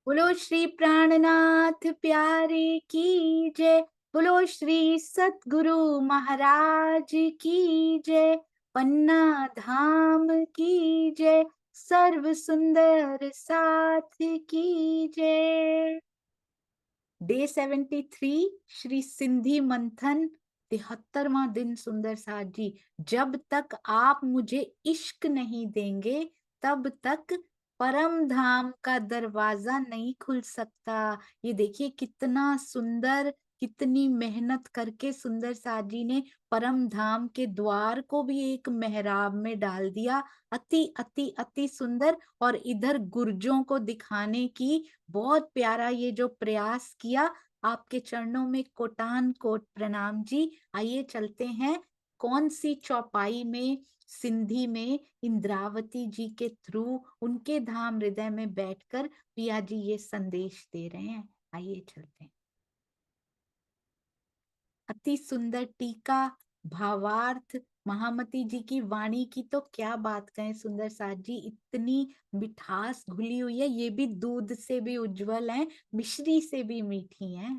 बोलो श्री प्राणनाथ प्यारे की जय। बोलो श्री सतगुरु महाराज की जय। पन्ना धाम की जय। सर्व सुंदर साथ की जय। डे 73, श्री सिंधी मंथन, 73वां दिन। सुंदर साथ जी, जब तक आप मुझे इश्क नहीं देंगे तब तक परम धाम का दरवाजा नहीं खुल सकता। ये देखिए कितना सुंदर, कितनी मेहनत करके सुंदर साथ जी ने परम धाम के द्वार को भी एक मेहराब में डाल दिया। अति अति अति सुंदर। और इधर गुर्जों को दिखाने की बहुत प्यारा ये जो प्रयास किया। आपके चरणों में कोटान कोट प्रणाम जी। आइए चलते हैं कौन सी चौपाई में, सिंधी में इंद्रावती जी के थ्रू उनके धाम हृदय में बैठकर पिया जी ये संदेश दे रहे हैं। आइए चलते हैं। अति सुंदर टीका, भावार्थ, महामती जी की वाणी की तो क्या बात कहें सुंदर साथ जी। इतनी मिठास घुली हुई है, ये भी दूध से भी उज्जवल है, मिश्री से भी मीठी है।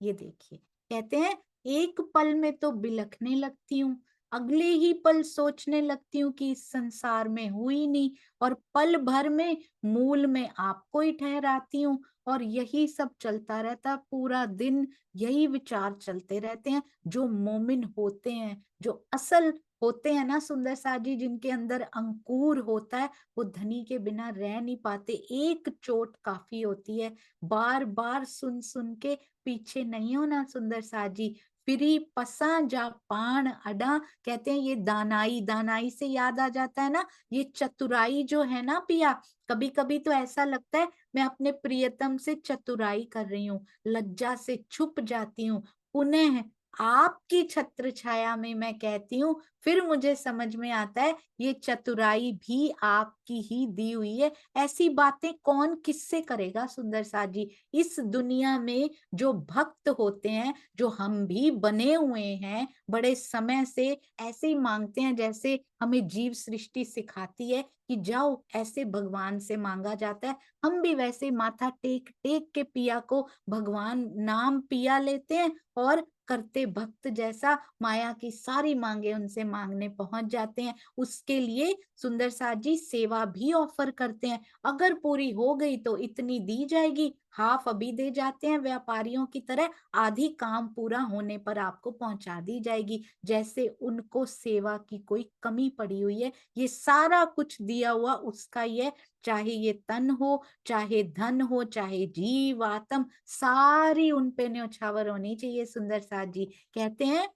ये देखिए, कहते हैं एक पल में तो बिलखने लगती हूँ, अगले ही पल सोचने लगती हूँ कि इस संसार में हुई नहीं, और पल भर में मूल में आपको ही ठहराती हूँ। और यही सब चलता रहता पूरा दिन, यही विचार चलते रहते हैं। जो मोमिन होते हैं, जो असल होते हैं ना सुंदर साथ जी, जिनके अंदर अंकुर होता है, वो धनी के बिना रह नहीं पाते। एक चोट काफी होती है, बार बार सुन सुन के पीछे नहीं होना सुंदर साथ जी। फिरी पसा जा पान अडा, कहते हैं ये दानाई, दानाई से याद आ जाता है ना, ये चतुराई जो है ना पिया। कभी कभी तो ऐसा लगता है मैं अपने प्रियतम से चतुराई कर रही हूँ, लज्जा से छुप जाती हूँ, पुनः आपकी छत्र छाया में मैं कहती हूँ, फिर मुझे समझ में आता है ये चतुराई भी आपकी ही दी हुई है। ऐसी बातें कौन किससे करेगा सुंदर साथ जी। इस दुनिया में जो भक्त होते हैं, जो हम भी बने हुए हैं बड़े समय से, ऐसे ही मांगते हैं जैसे हमें जीव सृष्टि सिखाती है कि जाओ ऐसे भगवान से मांगा जाता है। हम भी वैसे माथा टेक टेक के पिया को भगवान नाम पिया लेते हैं, और करते भक्त जैसा माया की सारी मांगे उनसे मांगने पहुंच जाते हैं। उसके लिए सुंदर साथ जी सेवा भी ऑफर करते हैं। अगर पूरी हो गई तो इतनी दी जाएगी, हाफ अभी दे जाते हैं व्यापारियों की तरह, आधी काम पूरा होने पर आपको पहुंचा दी जाएगी, जैसे उनको सेवा की कोई कमी पड़ी हुई है। ये सारा कुछ दिया हुआ उसका ही है, चाहे ये तन हो, चाहे धन हो, चाहे जीव आत्म, सारी उन पे न्यौछावर होनी चाहिए सुंदर साथ जी। कहते हैं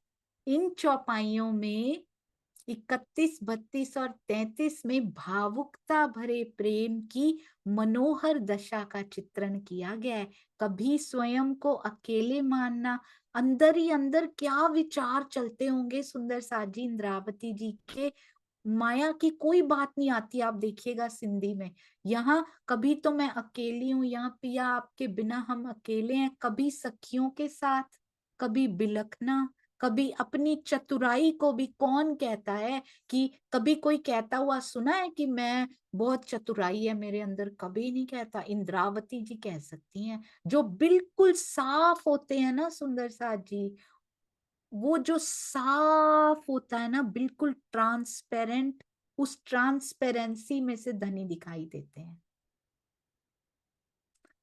इन चौपाइयों में 31, 32 और 33 में भावुकता भरे प्रेम की मनोहर दशा का चित्रण किया गया है। कभी स्वयं को अकेले मानना, अंदर ही अंदर क्या विचार चलते होंगे सुंदर साथ जी इंद्रावती जी के। माया की कोई बात नहीं आती, आप देखिएगा सिंधी में। यहाँ कभी तो मैं अकेली हूँ, यहाँ पिया आपके बिना हम अकेले हैं, कभी सखियों के साथ, कभी बिलखना, कभी अपनी चतुराई को भी कौन कहता है कि कभी कोई कहता हुआ सुना है कि मैं बहुत चतुराई है मेरे अंदर, कभी नहीं कहता। इंद्रावती जी कह सकती हैं, जो बिल्कुल साफ होते हैं ना सुंदर साथ जी। वो जो साफ होता है ना, बिल्कुल ट्रांसपेरेंट, उस ट्रांसपेरेंसी में से धनी दिखाई देते हैं।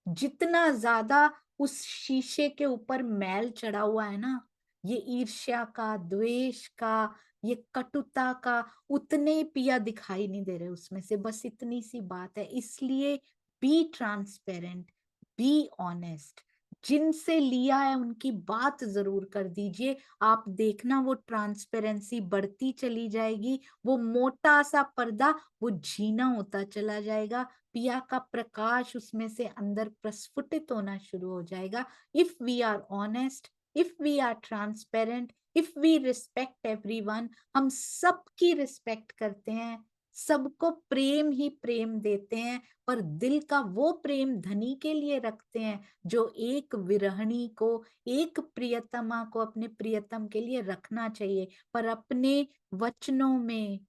जितना ज्यादा उस शीशे के ऊपर मैल चढ़ा हुआ है ना, ये ईर्ष्या का, द्वेष का, ये कटुता का, उतने पिया दिखाई नहीं दे रहे उसमें से। बस इतनी सी बात है। इसलिए बी ट्रांसपेरेंट, बी ऑनेस्ट। जिनसे लिया है उनकी बात जरूर कर दीजिए। आप देखना वो ट्रांसपेरेंसी बढ़ती चली जाएगी, वो मोटा सा पर्दा वो झीना होता चला जाएगा, पिया का प्रकाश उसमें से अंदर प्रस्फुटित होना शुरू हो जाएगा। If we are honest, if we are transparent, if we respect everyone, हम सबकी रिस्पेक्ट करते हैं, सबको प्रेम ही प्रेम देते हैं, पर दिल का वो प्रेम धनी के लिए रखते हैं जो एक विरहणी को, एक प्रियतमा को अपने प्रियतम के लिए रखना चाहिए, पर अपने वचनों में,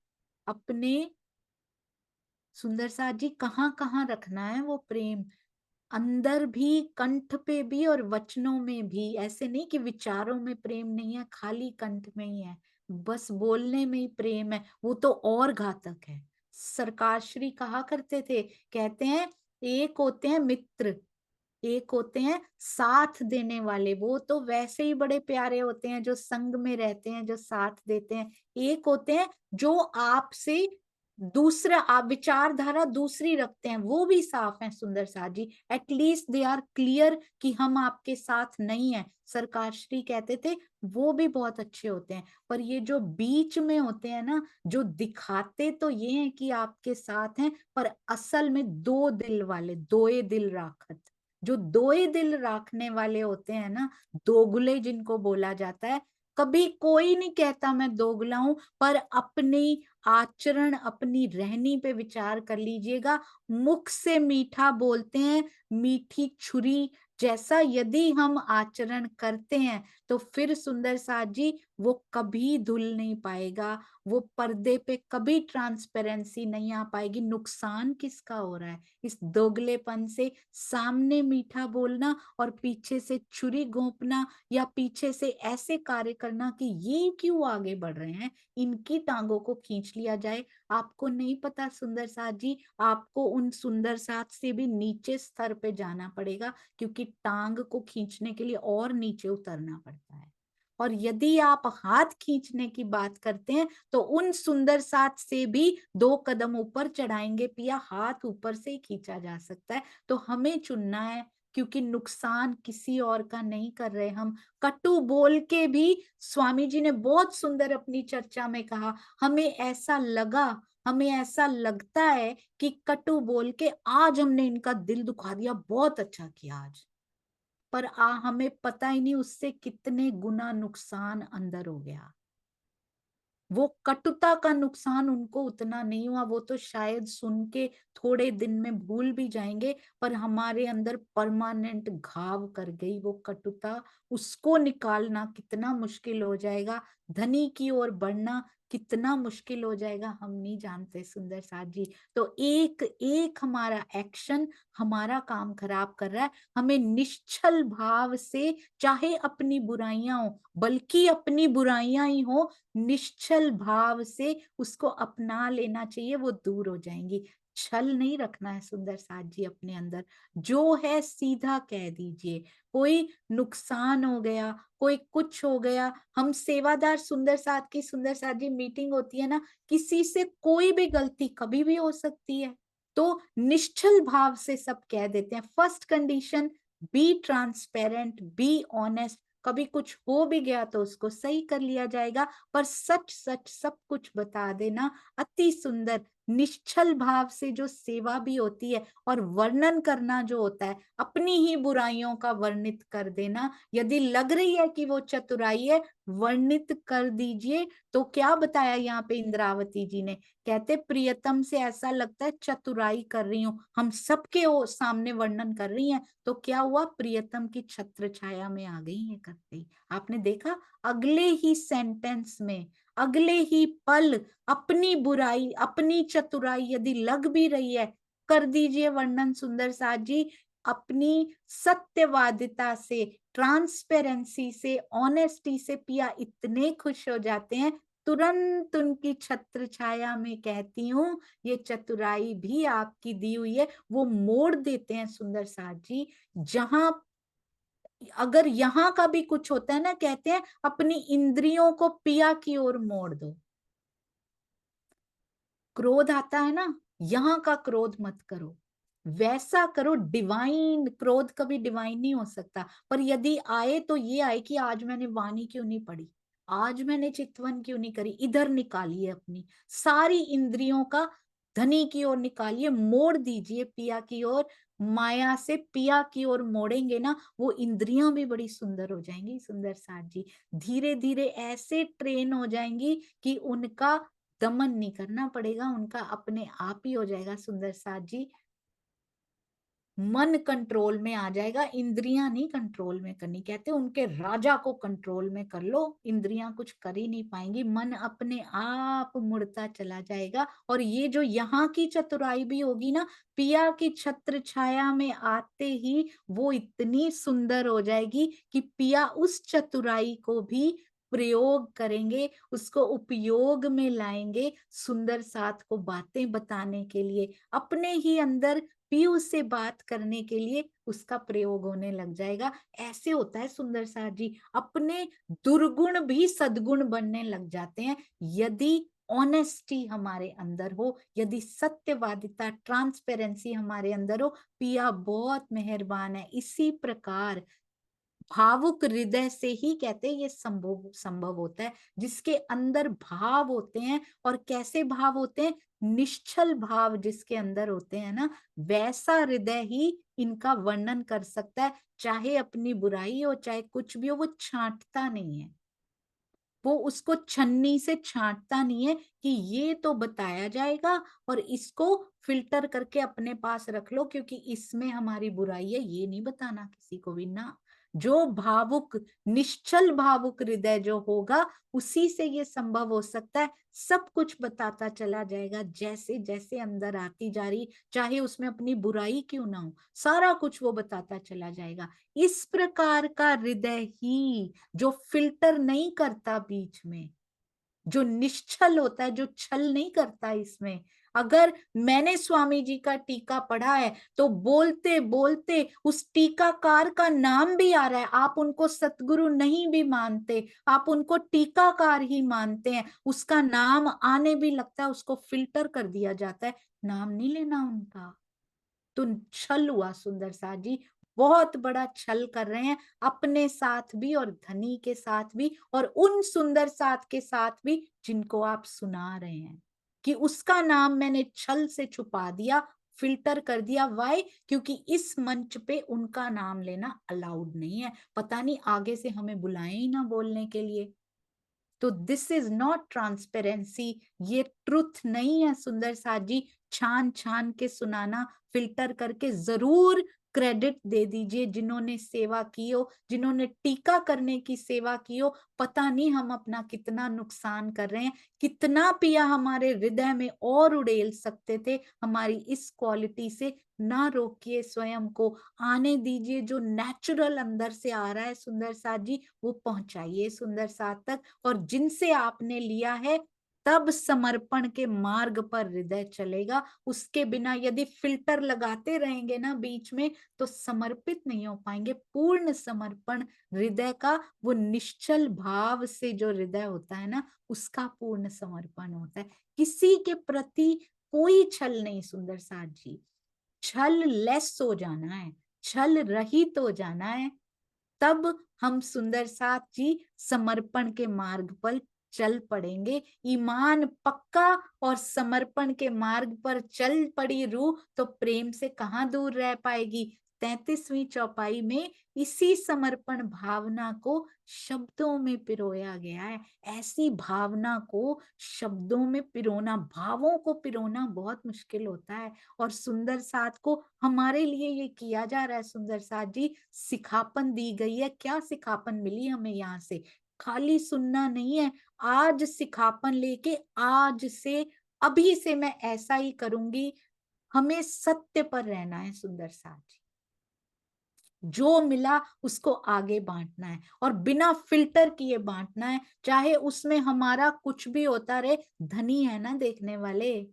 अपने सुंदर साथ जी कहाँ कहाँ रखना है वो प्रेम। अंदर भी, कंठ पे भी और वचनों में भी। ऐसे नहीं कि विचारों में प्रेम नहीं है, खाली कंठ में ही है, बस बोलने में ही प्रेम है, वो तो और घातक है। सरकार श्री कहा करते थे, कहते हैं एक होते हैं मित्र, एक होते हैं साथ देने वाले, वो तो वैसे ही बड़े प्यारे होते हैं जो संग में रहते हैं, जो साथ देते हैं। एक होते हैं जो आपसे दूसरा, आप विचारधारा दूसरी रखते हैं, वो भी साफ है सुंदर साथ जी। एटलीस्ट दे आर क्लियर कि हम आपके साथ नहीं है, सरकार श्री कहते थे, वो भी बहुत अच्छे होते हैं। पर ये जो बीच में होते हैं ना, जो दिखाते तो ये हैं कि आपके साथ हैं, पर असल में दो दिल वाले, दोए दिल राखत, जो दोए दिल राखने वाले होते हैं ना, दोगले जिनको बोला जाता है। कभी कोई नहीं कहता मैं दोगला हूं, पर अपनी आचरण, अपनी रहनी पे विचार कर लीजिएगा। मुख से मीठा बोलते हैं, मीठी छुरी जैसा यदि हम आचरण करते हैं, तो फिर सुंदर साथ जी वो कभी धुल नहीं पाएगा, वो पर्दे पे कभी ट्रांसपेरेंसी नहीं आ पाएगी। नुकसान किसका हो रहा है इस दोगलेपन से? सामने मीठा बोलना और पीछे से छुरी घोंपना, या पीछे से ऐसे कार्य करना कि ये क्यों आगे बढ़ रहे हैं, इनकी टांगों को खींच लिया जाए। आपको नहीं पता सुंदर साथ जी, आपको उन सुंदर साथ से भी नीचे स्तर पे जाना पड़ेगा, क्योंकि टांग को खींचने के लिए और नीचे उतरना पड़ता है। और यदि आप हाथ खींचने की बात करते हैं, तो उन सुंदर साथ से भी 2 कदम ऊपर चढ़ाएंगे पिया, हाथ ऊपर से ही खींचा जा सकता है। तो हमें चुनना है, क्योंकि नुकसान किसी और का नहीं कर रहे हम। कटु बोल के भी स्वामी जी ने बहुत सुंदर अपनी चर्चा में कहा, हमें ऐसा लगा, हमें ऐसा लगता है कि कटु बोल के आज हमने इनका दिल दुखा दिया, बहुत अच्छा किया आज, पर हमें पता ही नहीं उससे कितने गुना नुकसान अंदर हो गया। वो कटुता का नुकसान उनको उतना नहीं हुआ, वो तो शायद सुन के थोड़े दिन में भूल भी जाएंगे, पर हमारे अंदर परमानेंट घाव कर गई वो कटुता। उसको निकालना कितना मुश्किल हो जाएगा, धनी की ओर बढ़ना कितना मुश्किल हो जाएगा, हम नहीं जानते सुंदर साथ जी। तो एक एक हमारा एक्शन हमारा काम खराब कर रहा है। हमें निश्चल भाव से, चाहे अपनी बुराइयां हो, बल्कि अपनी बुराइयां ही हो, निश्चल भाव से उसको अपना लेना चाहिए, वो दूर हो जाएंगी। छल नहीं रखना है सुंदर साथ जी अपने अंदर, जो है सीधा कह दीजिए। कोई नुकसान हो गया, कोई कुछ हो गया, हम सेवादार सुंदर साथ की, सुंदर साथ जी मीटिंग होती है ना, किसी से कोई भी गलती कभी भी हो सकती है, तो निश्चल भाव से सब कह देते हैं। First condition, be transparent, be honest. कभी कुछ हो भी गया तो उसको सही कर लिया जाएगा, पर सच सच सब कुछ बता देना अति सुंदर। निश्चल भाव से जो सेवा भी होती है, और वर्णन करना जो होता है, अपनी ही बुराइयों का वर्णित कर देना, यदि लग रही है कि वो चतुराई है, वर्णित कर दीजिए। तो क्या बताया यहाँ पे इंद्रावती जी ने, कहते प्रियतम से ऐसा लगता है चतुराई कर रही हूँ, हम सबके सामने वर्णन कर रही हैं, तो क्या हुआ, प्रियतम की छत्र छाया में आ गई है करते ही। आपने देखा, अगले ही सेंटेंस में, अगले ही पल अपनी बुराई, अपनी चतुराई यदि लग भी रही है, कर दीजिए वर्णन सुंदर साथ जी। अपनी सत्यवादिता से, ट्रांसपेरेंसी से, ऑनेस्टी से पिया इतने खुश हो जाते हैं, तुरंत उनकी छत्र छाया में, कहती हूँ ये चतुराई भी आपकी दी हुई है, वो मोड़ देते हैं सुंदर साथ जी। जहां अगर यहाँ का भी कुछ होता है ना, कहते हैं अपनी इंद्रियों को पिया की ओर मोड़ दो। क्रोध आता है ना, यहाँ का क्रोध मत करो, वैसा करो डिवाइन। क्रोध कभी डिवाइन नहीं हो सकता, पर यदि आए तो ये आए कि आज मैंने वाणी क्यों नहीं पढ़ी, आज मैंने चितवन क्यों नहीं करी, इधर निकालिए अपनी सारी इंद्रियों का, धनी की ओर निकालिए, मोड़ दीजिए पिया की ओर। माया से पिया की ओर मोड़ेंगे ना, वो इंद्रियां भी बड़ी सुंदर हो जाएंगी सुंदर साथ जी। धीरे धीरे ऐसे ट्रेन हो जाएंगी कि उनका दमन नहीं करना पड़ेगा, उनका अपने आप ही हो जाएगा सुंदर साथ जी। मन कंट्रोल में आ जाएगा, इंद्रियां नहीं कंट्रोल में करनी। कहते उनके राजा को कंट्रोल में कर लो, इंद्रियां कुछ कर ही नहीं पाएंगी, मन अपने आप मुड़ता चला जाएगा। और ये जो यहाँ की चतुराई भी होगी ना, पिया की छत्र छाया में आते ही वो इतनी सुंदर हो जाएगी कि पिया उस चतुराई को भी प्रयोग करेंगे, उसको उपयोग में लाएंगे, सुंदर साथ को बातें बताने के लिए, अपने ही अंदर पीयू से बात करने के लिए उसका प्रयोग होने लग जाएगा। ऐसे होता है सुंदर साथ जी, अपने दुर्गुण भी सद्गुण बनने लग जाते हैं यदि ऑनेस्टी हमारे अंदर हो, यदि सत्यवादिता, ट्रांसपेरेंसी हमारे अंदर हो। पिया बहुत मेहरबान है। इसी प्रकार भावुक हृदय से ही कहते हैं ये संभव संभव होता है, जिसके अंदर भाव होते हैं। और कैसे भाव होते हैं? निश्चल भाव जिसके अंदर होते हैं ना, वैसा हृदय ही इनका वर्णन कर सकता है। चाहे अपनी बुराई हो, चाहे कुछ भी हो, वो छांटता नहीं है, वो उसको छन्नी से छांटता नहीं है कि ये तो बताया जाएगा और इसको फिल्टर करके अपने पास रख लो क्योंकि इसमें हमारी बुराई है, ये नहीं बताना किसी को भी ना। जो भावुक, निश्चल भावुक हृदय जो होगा, उसी से ये संभव हो सकता है। सब कुछ बताता चला जाएगा जैसे जैसे अंदर आती जा रही, चाहे उसमें अपनी बुराई क्यों ना हो, सारा कुछ वो बताता चला जाएगा। इस प्रकार का हृदय ही जो फिल्टर नहीं करता बीच में, जो निश्चल होता है, जो छल नहीं करता इसमें। अगर मैंने स्वामी जी का टीका पढ़ा है तो बोलते बोलते उस टीकाकार का नाम भी आ रहा है, आप उनको सतगुरु नहीं भी मानते, आप उनको टीकाकार ही मानते हैं, उसका नाम आने भी लगता है, उसको फिल्टर कर दिया जाता है, नाम नहीं लेना उनका। तो छल हुआ सुंदर साथ जी, बहुत बड़ा छल कर रहे हैं अपने साथ भी और धनी के साथ भी और उन सुंदर साथ के साथ भी जिनको आप सुना रहे हैं कि उसका नाम मैंने छल से छुपा दिया, फिल्टर कर दिया। वाई? क्योंकि इस मंच पे उनका नाम लेना अलाउड नहीं है, पता नहीं आगे से हमें बुलाएं ही ना बोलने के लिए। तो दिस इज नॉट ट्रांसपेरेंसी, ये ट्रुथ नहीं है सुंदर साथ जी। छान छान के सुनाना, फिल्टर करके जरूर क्रेडिट दे दीजिए जिन्होंने सेवा की हो, जिन्होंने टीका करने की सेवा की हो। पता नहीं हम अपना कितना नुकसान कर रहे हैं, कितना पिया हमारे हृदय में और उड़ेल सकते थे हमारी इस क्वालिटी से। ना रोकिए स्वयं को, आने दीजिए, जो नेचुरल अंदर से आ रहा है सुंदर साथ जी वो पहुंचाइए सुंदर साथ तक। और जिनसे आपने लिया है तब समर्पण के मार्ग पर हृदय चलेगा, उसके बिना यदि फिल्टर लगाते रहेंगे ना बीच में तो समर्पित नहीं हो पाएंगे। पूर्ण समर्पण हृदय का, वो निश्चल भाव से जो हृदय होता है ना, उसका पूर्ण समर्पण होता है। किसी के प्रति कोई छल नहीं सुंदर साथ जी, छल लेस हो जाना है, छल रहित हो जाना है, तब हम सुंदर साथ जी समर्पण के मार्ग पर चल पड़ेंगे। ईमान पक्का और समर्पण के मार्ग पर चल पड़ी रूह तो प्रेम से कहाँ दूर रह पाएगी। 33वीं चौपाई में इसी समर्पण भावना को शब्दों में पिरोया गया है। ऐसी भावना को शब्दों में पिरोना, भावों को पिरोना बहुत मुश्किल होता है। और सुंदर साथ को हमारे लिए ये किया जा रहा है सुंदर साथ जी, सिखापन दी गई है। क्या सिखापन मिली हमें यहाँ से? खाली सुनना नहीं है, आज सिखापन लेके आज से, अभी से मैं ऐसा ही करूंगी। हमें सत्य पर रहना है सुंदर साथ जी, जो मिला उसको आगे बांटना है और बिना फिल्टर किए बांटना है, चाहे उसमें हमारा कुछ भी होता रहे। धनी है ना देखने वाले,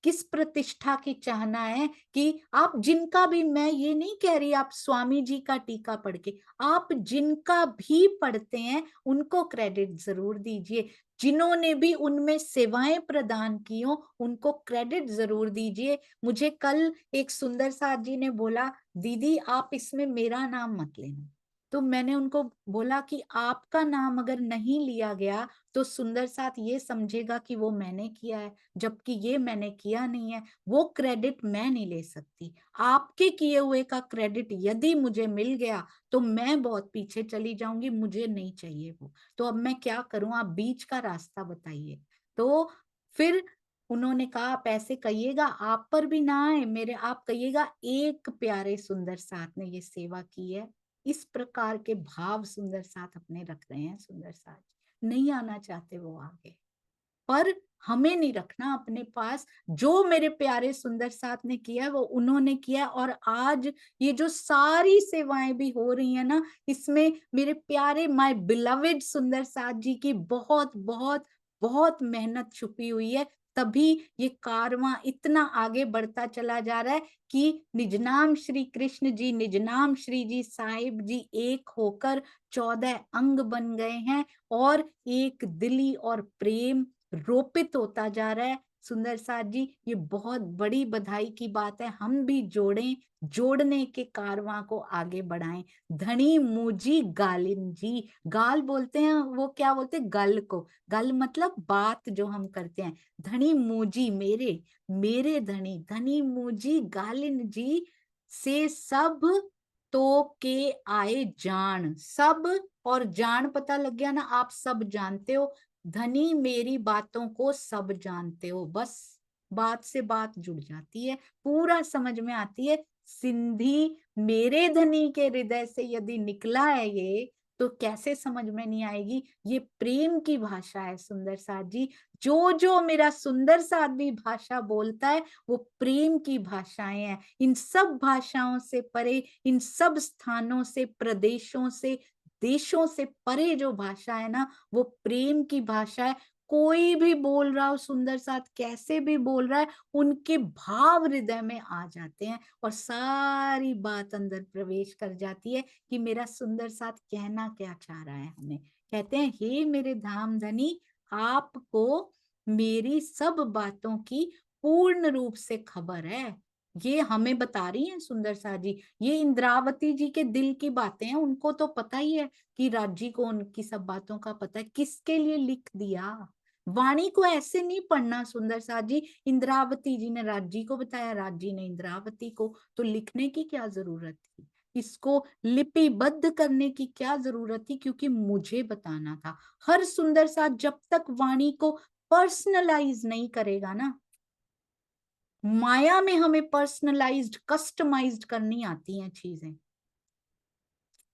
किस प्रतिष्ठा की चाहना है कि आप जिनका भी, मैं ये नहीं कह रही आप स्वामी जी का टीका पढ़ के, आप जिनका भी पढ़ते हैं उनको क्रेडिट जरूर दीजिए, जिन्होंने भी उनमें सेवाएं प्रदान की हो उनको क्रेडिट जरूर दीजिए। मुझे कल एक सुंदर साथ जी ने बोला, दीदी आप इसमें मेरा नाम मत लेना। तो मैंने उनको बोला कि आपका नाम अगर नहीं लिया गया तो सुंदर साथ ये समझेगा कि वो मैंने किया है, जबकि ये मैंने किया नहीं है। वो क्रेडिट मैं नहीं ले सकती, आपके किए हुए का क्रेडिट यदि मुझे मिल गया तो मैं बहुत पीछे चली जाऊंगी, मुझे नहीं चाहिए वो। तो अब मैं क्या करूं, आप बीच का रास्ता बताइए। तो फिर उन्होंने कहा आप ऐसे कहिएगा, आप पर भी ना आए मेरे, आप कहिएगा एक प्यारे सुंदर साथ ने ये सेवा की है। इस प्रकार के भाव सुंदर साथ अपने रख रहे हैं सुंदर साथ, नहीं आना चाहते वो आगे, पर हमें नहीं रखना अपने पास। जो मेरे प्यारे सुंदर साथ ने किया वो उन्होंने किया, और आज ये जो सारी सेवाएं भी हो रही है ना, इसमें मेरे प्यारे माय बिलवेड सुंदर साथ जी की बहुत बहुत बहुत मेहनत छुपी हुई है। तभी ये कारवां इतना आगे बढ़ता चला जा रहा है कि निजनाम श्री कृष्ण जी, निजनाम श्री जी साहिब जी एक होकर 14 अंग बन गए हैं, और एक दिली और प्रेम रोपित होता जा रहा है। सुंदर साथ जी, ये बहुत बड़ी बधाई की बात है। हम भी जोड़ें, जोड़ने के कारवां को आगे बढ़ाएं। धनी मुजी गालिन जी, गाल बोलते हैं, वो क्या बोलते हैं, गल को, गल मतलब बात जो हम करते हैं। धनी मुजी मेरे, मेरे धनी, धनी मुजी गालिन जी से सब तो के आए जान, सब और जान पता लग गया ना, आप सब जानते हो। धनी मेरी बातों को सब जानते हो, बस बात से बात जुड़ जाती है, पूरा समझ में आती है। सिंधी मेरे धनी के हृदय से यदि निकला है ये, तो कैसे समझ में नहीं आएगी। ये प्रेम की भाषा है सुंदर साथ जी। जो जो मेरा सुंदर साथ भी भाषा बोलता है वो प्रेम की भाषाएं हैं। इन सब भाषाओं से परे, इन सब स्थानों से, प्रदेशों से, देशों से परे जो भाषा है ना, वो प्रेम की भाषा है। कोई भी बोल रहा हो सुंदर साथ, कैसे भी बोल रहा है, उनके भाव हृदय में आ जाते हैं और सारी बात अंदर प्रवेश कर जाती है कि मेरा सुंदर साथ कहना क्या चाह रहा है हमें। कहते हैं हे मेरे धाम धनी, आपको मेरी सब बातों की पूर्ण रूप से खबर है। ये हमें बता रही हैं सुंदर साथ जी, ये इंद्रावती जी के दिल की बातें हैं। उनको तो पता ही है कि राजी को उनकी सब बातों का पता है, किसके लिए लिख दिया। वाणी को ऐसे नहीं पढ़ना सुंदर साथ जी, इंद्रावती जी ने राजी को बताया, राजी ने इंद्रावती को, तो लिखने की क्या जरूरत थी, इसको लिपिबद्ध करने की क्या जरूरत थी, क्योंकि मुझे बताना था। हर सुंदर साथ जब तक वाणी को पर्सनलाइज नहीं करेगा ना, माया में हमें पर्सनलाइज्ड, कस्टमाइज्ड करनी आती हैं चीजें।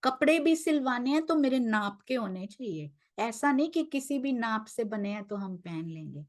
कपड़े भी सिलवाने हैं तो मेरे नाप के होने चाहिए, ऐसा नहीं कि किसी भी नाप से बने हैं तो हम पहन लेंगे।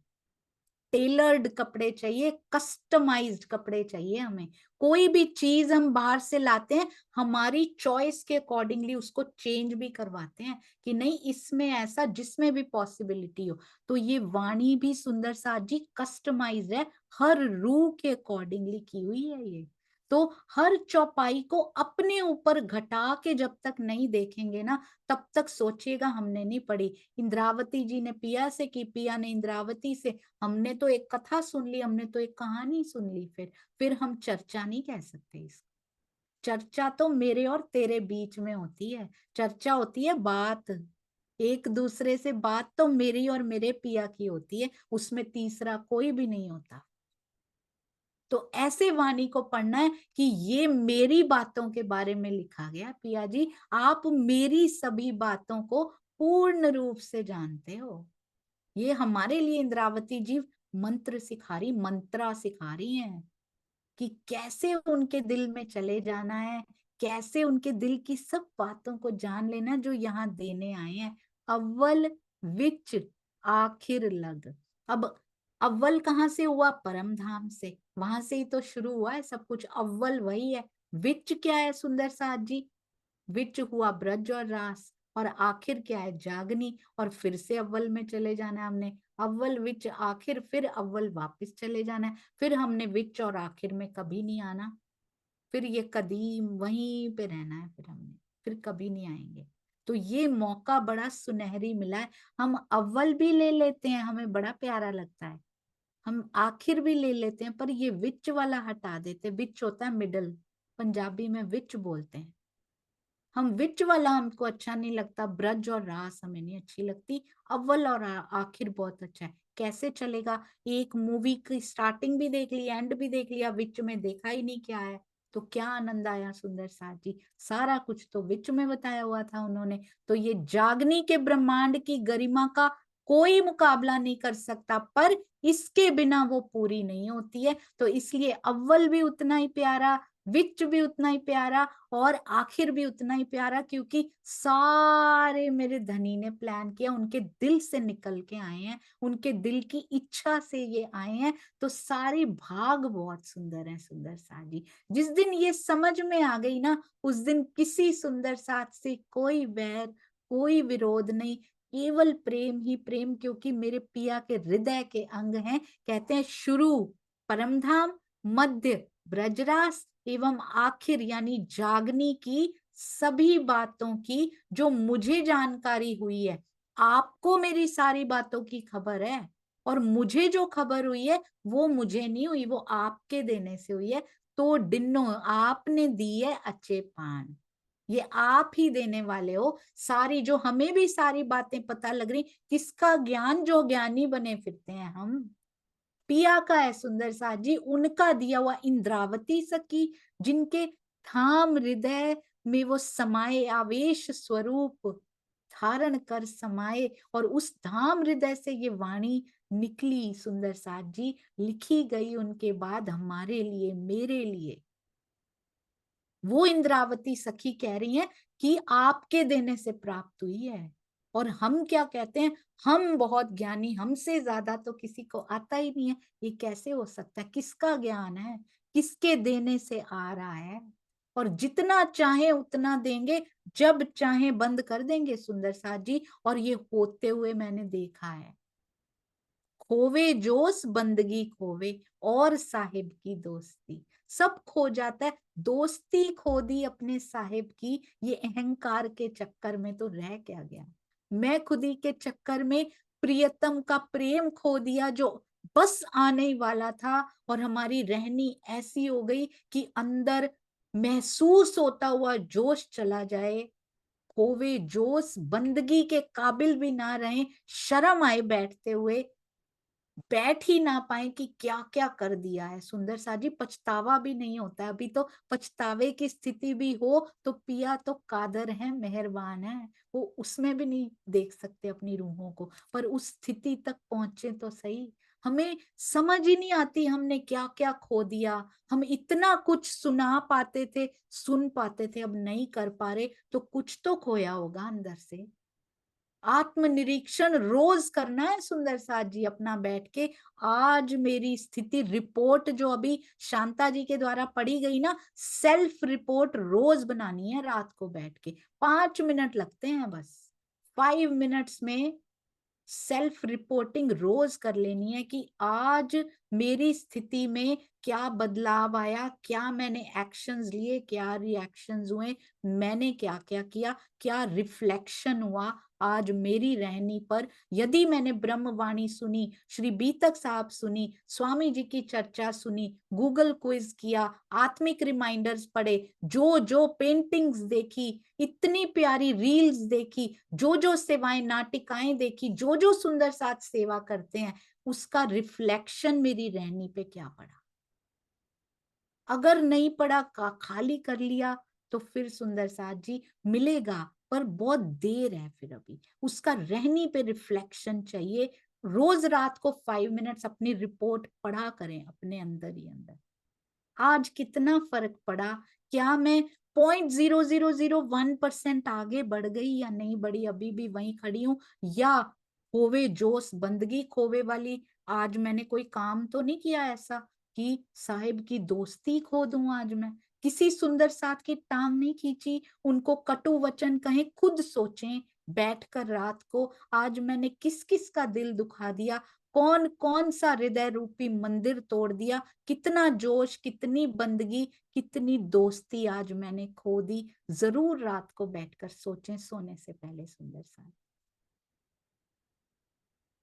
टेलर्ड कपड़े चाहिए, कस्टमाइज्ड कपड़े चाहिए हमें। कोई भी चीज हम बाहर से लाते हैं, हमारी चॉइस के अकॉर्डिंगली उसको चेंज भी करवाते हैं कि नहीं इसमें ऐसा, जिसमें भी पॉसिबिलिटी हो। तो ये वाणी भी सुंदर साथ जी कस्टमाइज्ड है, हर रूह के अकॉर्डिंगली की हुई है ये। तो हर चौपाई को अपने ऊपर घटा के जब तक नहीं देखेंगे ना, तब तक सोचिएगा हमने नहीं पढ़ी। इंद्रावती जी ने पिया से की, पिया ने इंद्रावती से, हमने तो एक कथा सुन ली, हमने तो एक कहानी सुन ली, फिर हम चर्चा नहीं कह सकते इसको। चर्चा तो मेरे और तेरे बीच में होती है, चर्चा होती है बात, एक दूसरे से बात तो मेरी और मेरे पिया की होती है, उसमें तीसरा कोई भी नहीं होता। तो ऐसे वाणी को पढ़ना है कि ये मेरी बातों के बारे में लिखा गया, पिया जी आप मेरी सभी बातों को पूर्ण रूप से जानते हो। ये हमारे लिए इंद्रावती जी मंत्र सिखा रही, मंत्रा सिखा रही हैं कि कैसे उनके दिल में चले जाना है, कैसे उनके दिल की सब बातों को जान लेना जो यहाँ देने आए हैं। अव्वल विच आखिर लग। अब अव्वल कहाँ से हुआ, परम धाम से, वहां से ही तो शुरू हुआ है सब कुछ, अव्वल वही है। विच क्या है सुंदर साथ जी, विच हुआ ब्रज और रास, और आखिर क्या है जागनी, और फिर से अव्वल में चले जाना है हमने। अव्वल विच आखिर, फिर अव्वल वापस चले जाना है, फिर हमने विच और आखिर में कभी नहीं आना, फिर ये कदीम वहीं पे रहना है, फिर हमने फिर कभी नहीं आएंगे। तो ये मौका बड़ा सुनहरी मिला है। हम अव्वल भी ले लेते हैं, हमें बड़ा प्यारा लगता है, हम आखिर भी ले लेते हैं, पर ये विच वाला हटा देते। विच होता है मिडल, पंजाबी में विच बोलते हैं हम, विच वाला हमको अच्छा नहीं लगता। ब्रज और रास हमें नहीं अच्छी लगती, अव्वल और आखिर बहुत अच्छा है। कैसे चलेगा, एक मूवी की स्टार्टिंग भी देख ली, एंड भी देख लिया, विच में देखा ही नहीं क्या है, तो क्या आनंद आया सुंदर साथ जी। सारा कुछ तो विच में बताया हुआ था उन्होंने। तो ये जागनी के ब्रह्मांड की गरिमा का कोई मुकाबला नहीं कर सकता, पर इसके बिना वो पूरी नहीं होती है। तो इसलिए अव्वल भी उतना ही प्यारा, विच भी उतना ही प्यारा और आखिर भी उतना ही प्यारा, क्योंकि सारे मेरे धनी ने प्लान किया, उनके दिल से निकल के आए हैं, उनके दिल की इच्छा से ये आए हैं। तो सारी भाग बहुत सुंदर है सुंदर साथ जी। जिस दिन ये समझ में आ गई ना, उस दिन किसी सुंदर साथ से कोई वैर, कोई विरोध नहीं, केवल प्रेम ही प्रेम, क्योंकि मेरे पिया के हृदय के अंग हैं। कहते हैं शुरू परमधाम, मध्य ब्रजरास एवं आखिर यानी जागनी की सभी बातों की जो मुझे जानकारी हुई है। आपको मेरी सारी बातों की खबर है, और मुझे जो खबर हुई है वो मुझे नहीं हुई, वो आपके देने से हुई है। तो डिन्नो आपने दी है अच्छे पान, ये आप ही देने वाले हो। सारी जो हमें भी सारी बातें पता लग रही, किसका ज्ञान, जो ज्ञानी बने फिरते हैं हम, पिया का है सुंदर साथ जी, उनका दिया हुआ इंद्रावती सखी, जिनके धाम हृदय में वो समाये, आवेश स्वरूप धारण कर समाये, और उस धाम हृदय से ये वाणी निकली सुंदर साथ जी, लिखी गई उनके बाद हमारे लिए, मेरे लिए। वो इंद्रावती सखी कह रही हैं कि आपके देने से प्राप्त हुई है। और हम क्या कहते हैं, हम बहुत ज्ञानी, हमसे ज्यादा तो किसी को आता ही नहीं है। ये कैसे हो सकता है, किसका ज्ञान है, किसके देने से आ रहा है। और जितना चाहे उतना देंगे, जब चाहे बंद कर देंगे सुंदर साथ जी। और ये होते हुए मैंने देखा है। खोवे जोश बंदगी खोवे, और साहिब की दोस्ती, सब खो जाता है। दोस्ती खो दी अपने साहिब की, ये अहंकार के चक्कर में तो रह क्या गया। मैं खुदी के चक्कर में प्रियतम का प्रेम खो दिया, जो बस आने ही वाला था। और हमारी रहनी ऐसी हो गई कि अंदर महसूस होता हुआ जोश चला जाए। खोवे जोश बंदगी के काबिल भी ना रहे, शर्म आए बैठते हुए, बैठ ही ना पाए कि क्या क्या कर दिया है। सुंदर सा जी, पछतावा भी नहीं होता है। अभी तो पछतावे की स्थिति भी हो तो पिया तो कादर है, मेहरबान है, वो उसमें भी नहीं देख सकते अपनी रूहों को। पर उस स्थिति तक पहुंचे तो सही। हमें समझ ही नहीं आती हमने क्या क्या खो दिया। हम इतना कुछ सुना पाते थे, सुन पाते थे, अब नहीं कर पा रहे, तो कुछ तो खोया होगा अंदर से। आत्मनिरीक्षण रोज करना है सुंदर साथ जी, अपना बैठ के। आज मेरी स्थिति रिपोर्ट जो अभी शांता जी के द्वारा पढ़ी गई ना, सेल्फ रिपोर्ट रोज बनानी है रात को बैठ के। 5 मिनट लगते हैं बस, 5 मिनट्स में सेल्फ रिपोर्टिंग रोज कर लेनी है कि आज मेरी स्थिति में क्या बदलाव आया, क्या मैंने एक्शंस लिए, क्या रिएक्शंस हुए, मैंने क्या क्या किया, क्या रिफ्लेक्शन हुआ आज मेरी रहनी पर। यदि मैंने ब्रह्मवाणी सुनी, श्री बीतक साहब सुनी, स्वामी जी की चर्चा सुनी, गूगल क्विज किया, आत्मिक रिमाइंडर्स पढ़े, जो जो पेंटिंग्स देखी, इतनी प्यारी रील्स देखी, जो जो सेवाएं नाटिकाएं देखी, जो जो सुंदर साथ सेवा करते हैं, उसका रिफ्लेक्शन मेरी रहनी पे क्या पड़ा। अगर नहीं पड़ा, खाली कर लिया, तो फिर सुंदर साथ जी मिलेगा, पर बहुत देर है। फिर अभी उसका रहनी पे रिफ्लेक्शन चाहिए। रोज रात को 5 मिनट्स अपनी रिपोर्ट पढ़ा करें अपने अंदर ही अंदर। आज कितना फर्क पड़ा, क्या मैं 0.0001% आगे बढ़ गई या नहीं बढ़ी, अभी भी वहीं खड़ी हूं, या खोवे जोश बंदगी खोवे वाली। आज मैंने कोई काम तो नहीं किया ऐसा कि साहिब की दोस्ती खो दूं। आज मैं किसी सुंदर साथ की टांग नहीं खींची, उनको कटु वचन कहे, खुद सोचें बैठकर रात को, आज मैंने किस किस का दिल दुखा दिया, कौन कौन सा हृदय रूपी मंदिर तोड़ दिया, कितना जोश, कितनी बंदगी, कितनी दोस्ती आज मैंने खो दी। जरूर रात को बैठकर सोचें सोने से पहले सुंदर सा।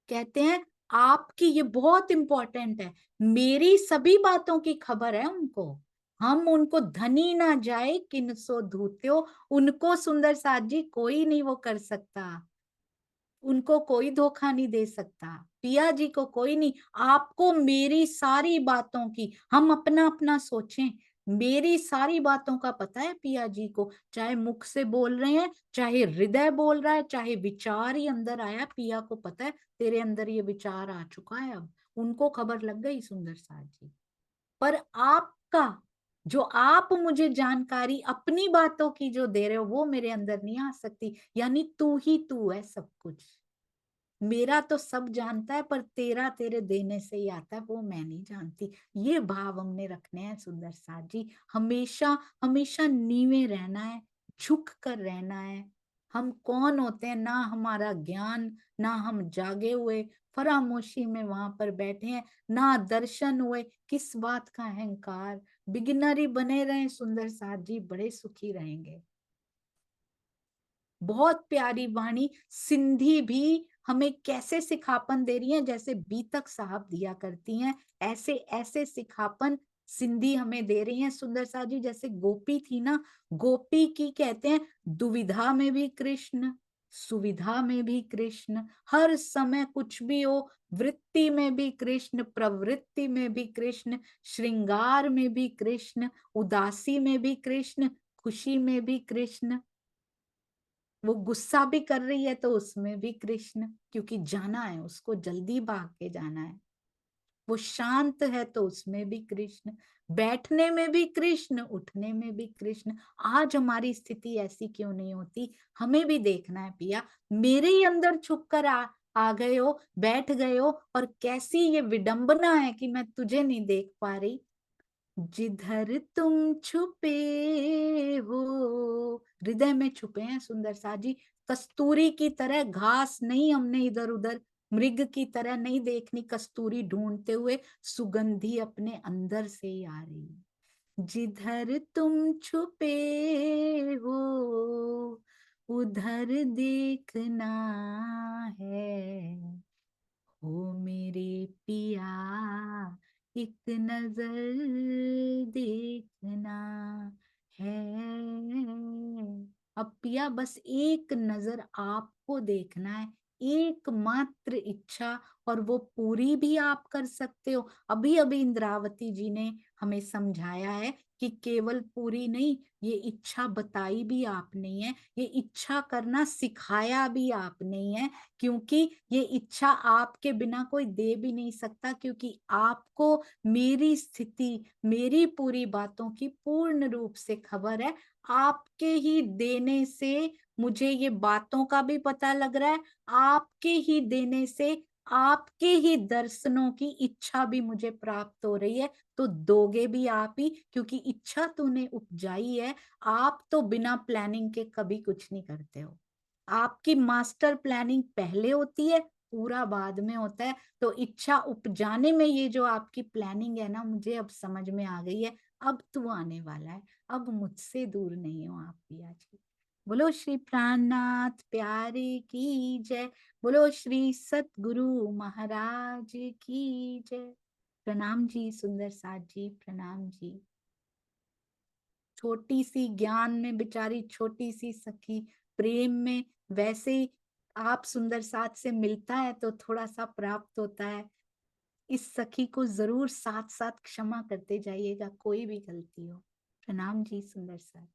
कहते हैं आपकी, ये बहुत इंपॉर्टेंट है, मेरी सभी बातों की खबर है उनको। हम उनको धनी ना जाए किन सो धूत्यो, उनको सुंदर साथ जी कोई नहीं वो कर सकता, उनको कोई धोखा नहीं दे सकता, पिया जी को कोई नहीं। आपको मेरी सारी बातों की, हम अपना अपना सोचें, मेरी सारी बातों का पता है पिया जी को, चाहे मुख से बोल रहे हैं, चाहे हृदय बोल रहा है, चाहे विचार ही अंदर आया, पिया को पता है तेरे अंदर ये विचार आ चुका है। अब उनको खबर लग गई सुंदर साथ जी। पर आपका, जो आप मुझे जानकारी अपनी बातों की जो दे रहे हो, वो मेरे अंदर नहीं आ सकती। यानी तू ही तू है सब कुछ। मेरा तो सब जानता है, पर तेरा तेरे देने से ही आता है, वो मैं नहीं जानती। ये भाव हमने रखने हैं सुंदर साथ जी। हमेशा हमेशा नीवे रहना है, झुक कर रहना है। हम कौन होते हैं, ना हमारा ज्ञान, ना हम जागे हुए फरामोशी में वहां पर बैठे हैं, ना दर्शन हुए, किस बात का अहंकार। बिगिनर ही बने रहे सुंदर साथ जी, बड़े सुखी रहेंगे। बहुत प्यारी वाणी सिंधी भी हमें कैसे सिखापन दे रही है, जैसे बीतक साहब दिया करती हैं, ऐसे ऐसे सिखापन सिंधी हमें दे रही हैं सुंदर सा जी। जैसे गोपी थी ना, गोपी की कहते हैं दुविधा में भी कृष्ण, सुविधा में भी कृष्ण, हर समय कुछ भी हो, वृत्ति में भी कृष्ण, प्रवृत्ति में भी कृष्ण, श्रृंगार में भी कृष्ण, उदासी में भी कृष्ण, खुशी में भी कृष्ण। वो गुस्सा भी कर रही है तो उसमें भी कृष्ण, क्योंकि जाना है उसको, जल्दी भाग के जाना है। वो शांत है तो उसमें भी कृष्ण, बैठने में भी कृष्ण, उठने में भी कृष्ण। आज हमारी स्थिति ऐसी क्यों नहीं होती, हमें भी देखना है पिया। मेरे ही अंदर छुप कर आ गए हो, बैठ गए हो, और कैसी ये विडंबना है कि मैं तुझे नहीं देख पा रही। जिधर तुम छुपे हो, हृदय में छुपे हैं सुंदर सा जी। कस्तूरी की तरह घास नहीं हमने इधर उधर, मृग की तरह नहीं देखनी कस्तूरी ढूंढते हुए, सुगंधी अपने अंदर से ही आ रही है। जिधर तुम छुपे हो, उधर देखना है, ओ मेरे पिया एक नजर देखना है। अब पिया बस एक नजर आपको देखना है, एकमात्र इच्छा, और वो पूरी भी आप कर सकते हो। अभी अभी इंद्रावती जी ने हमें समझाया है कि केवल पूरी नहीं, ये इच्छा बताई भी आपने है, ये इच्छा करना सिखाया भी आपने है। क्योंकि ये इच्छा आपके बिना कोई दे भी नहीं सकता, क्योंकि आपको मेरी स्थिति, मेरी पूरी बातों की पूर्ण रूप से खबर है। आपके ही देने से मुझे ये बातों का भी पता लग रहा है, आपके ही देने से आपके ही दर्शनों की इच्छा भी मुझे प्राप्त हो रही है। तो दोगे भी आप ही, क्योंकि इच्छा तूने उपजाई है। आप तो बिना प्लानिंग के कभी कुछ नहीं करते हो। आपकी मास्टर प्लानिंग पहले होती है, पूरा बाद में होता है। तो इच्छा उपजाने में ये जो आपकी प्लानिंग है ना, मुझे अब समझ में आ गई है। अब तू आने वाला है, अब मुझसे दूर नहीं हो आप पिया जी। बोलो श्री प्राणनाथ प्यारे की जय, बोलो श्री सतगुरु महाराज की जय। प्रणाम जी सुंदर साथ जी, प्रणाम जी। छोटी सी ज्ञान में बेचारी छोटी सी सखी, प्रेम में वैसे ही आप सुंदर साथ से मिलता है तो थोड़ा सा प्राप्त होता है। इस सखी को जरूर साथ साथ क्षमा करते जाइएगा, कोई भी गलती हो। प्रणाम जी सुंदर साथ।